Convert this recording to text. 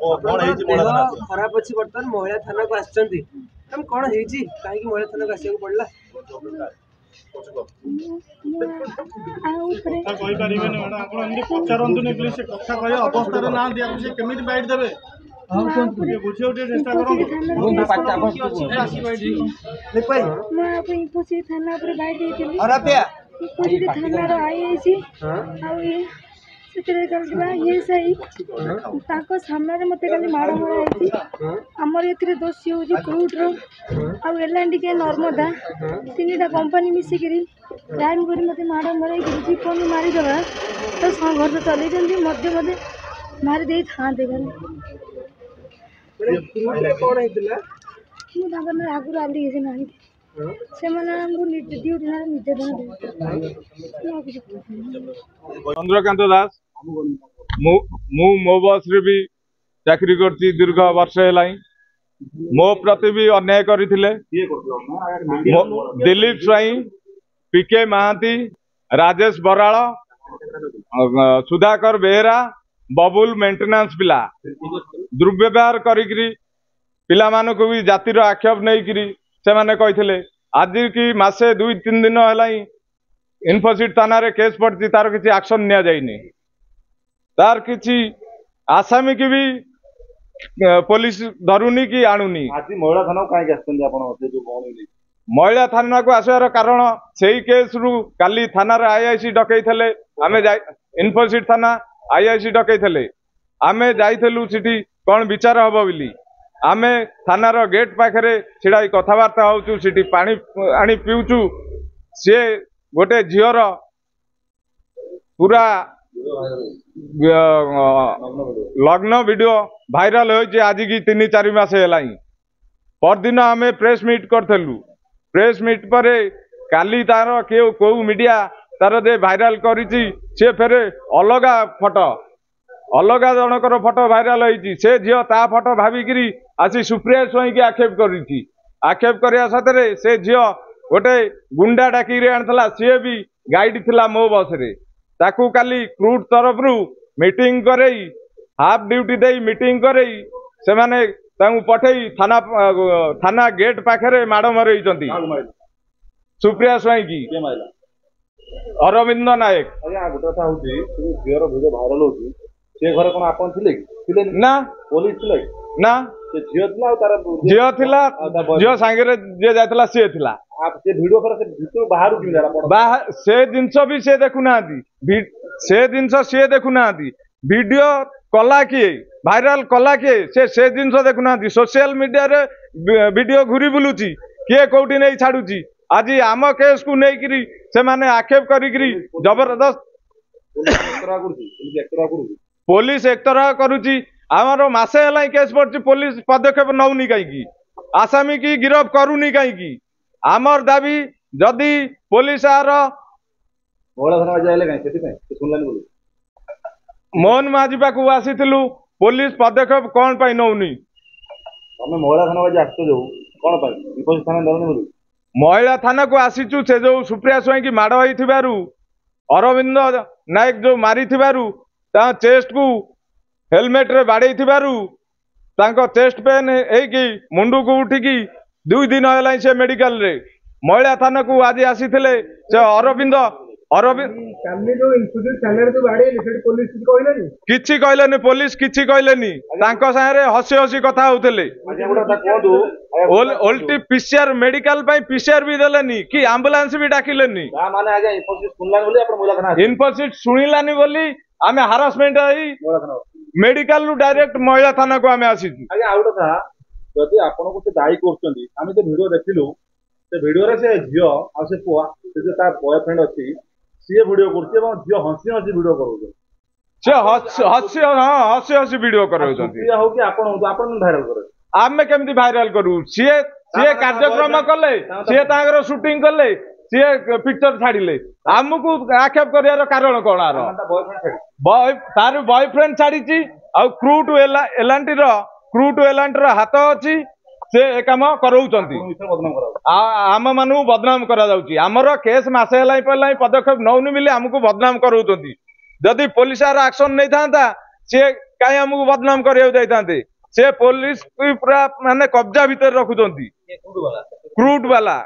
खराब अच्छी बर्तमान महिला थाना को आसचंती तम कौन हेजी काहे की महिला थाना को आसिया को पड़ला कोई परिबे न मैडम आपण एमडी पचारंतु ने प्लीज कथा कहियो अवस्था रे ना दिया से केमिति बाइट देबे बुझियो टे चेष्टा करो मैं अपनी पुसी थाना पर बाइट देली और पे पुसी थाना रो आई छी आ ये गलबा ये सही ताको सामने मते खाली माड़ मरा है हमर एथरे दोषी हो जे क्रूड रो आ एलएनडी के नर्मदा तीनटा कंपनी मिसी करी टाइम करी मते माड़ मरा के जीवन मारी दबा तो संघर्ष चली जंदी मध्य मध्य मारी दे था देखन क्रूड रे कोन हेतला मु ताकर आगु आली जे नाही से माने हमको ड्यूटी ना निजे चंद्रकांत दास मु मो बस रे भी चाकरी करती दीर्घ वर्ष है मो प्रति भी अन्याय करथिले दिलीप स्वाई पीके महांती राजेश बराल सुधाकर बेहरा बबुल मेंटेनेंस पिला दुर्व्यवहार करी पिला मानक भी जातिर आक्षेप नहीं से माने कही आज की मासे 2-3 दिन है इनफोसिट थाना रे केस पड़ती तार किसी एक्शन निया जाइनी तार किसी आसामी की भी पुलिस धरुनी कि आणुनी आज महिला थाना कहीं आसछन आपण जे जो कोन महिला थाना को आसवार कारण सेही केस रु काली थाना रे आईआईसी डकई थले आमे इनफोसिट थाना आईआईसी डकई थले आमे जाइथलु सिटी कोन विचार हबो बिली आमे थाना रो गेट पाखरे छिड़ाई कथबार्ता होचु सिटी पानी आनी पिउचु से गोटे झीर पूरा लग्न वीडियो भाइराल हो आज की 3-4 मास है परदिन आम प्रेस मीट करूँ प्रेस मीट पर काली तार के कौ मीडिया तार दे भाइराल करी सी फेरे अलग फोटो अलग जनकर फोटो भाइराल होती से झील ता फोटो भाविकी आसी सुप्रिया स्वाई की आक्षेप आक्षेप करने साथ से झील गोटे गुंडा डाकी आना सी भी गाइड थिला मो बस रे ताकू काली क्रूड तरफ रु मीटिंग करई हाफ ड्यूटी दे मीटिंग करई से माने ताऊ पठई थाना थाना गेट पाखरे माड़ मरई सुप्रिया स्वाई की अरविंद नायक गोटे कथा होची झीर वीडियो भाइराल होची से घर कोन आपन थिले ना पुलिस थिले ना से झील थिला तार झील थिला झील सांगे जे जायतला से थिला आप से वीडियो पर से भीतर बाहर कि जाला से जिंस भी से देखु ना से जिंस से देखु ना वीडियो कला किए भाइराल कला किए से जिंस देखु ना सोशल मीडिया रे वीडियो घुरी बुलुची किए कोठी नहीं छाडुची आज आम केस को नहीं से माने आक्षेप करी जबरदस्त पुलिस एक तरह करुची आमर मासे है केस पड़ी पुलिस पदक्षेप नौनी कहीं आसामी की गिरफ करूनी कहीं आमर दाबी जदि पुलिस आर मोहन माझी पाक आसी पुलिस पदक्षेप कौन पाई नौनी महिला थाना को आसीचु से जो सुप्रिया स्वाई की माड़ होई अरविंद नायक जो मारी चेस्ट को हेलमेट रे बाड़े चेस्ट पेन है मुंडू को उठिकी 2 दिन है से मेडिकल रे महिला थाना को आज आसी से अरविंद किछि कहलेनी पुलिस किछि कहलेनी तांको सारे हसी हसी कथा होतले ओल्टी पीसीआर मेडिकल पई पीसीआर भी देलेनी कि एम्बुलेंस भी डाकिलेनी माने आगे इन्फोसिस सुनलानी बोली आपण महिला थाना इन्फोसिस सुनिलानी बोली आमे हारासमेंट आई मेडिकल रु डायरेक्ट महिला थाना को आमे आसी आगे आउट था जदि आपण को दाई करचंदी आमे तो वीडियो देखिलु से वीडियो रे से झियो आ से पुआ से जो ता बॉयफ्रेंड अछि से वीडियो करछि एवं झियो हंसी हंसी वीडियो करू से हंसी हंसी वीडियो करू छथि हो कि आपण भाइरल करे आमे केमती भाइरल करू सी कार्यक्रम कले सी तांगर शूटिंग कले सी पिक्चर छाड़िले आमको आक्षेप कर कारण कौन आर तार बॉयफ्रेंड छाड़ी क्रू टू एलांटी हाथ अच्छी से काम कराउछंती आम मानू बदनाम करा जाउची हमर केस मासे हलाई पलाई पदक्षेप नौनी मिले हमको बदनाम कराउछंती जदि पुलिस आर एक्शन नहीं था सी कहीं आमको बदनाम करते से पुलिस पूरा माने कब्जा भितर रखुंट क्रूड वाला।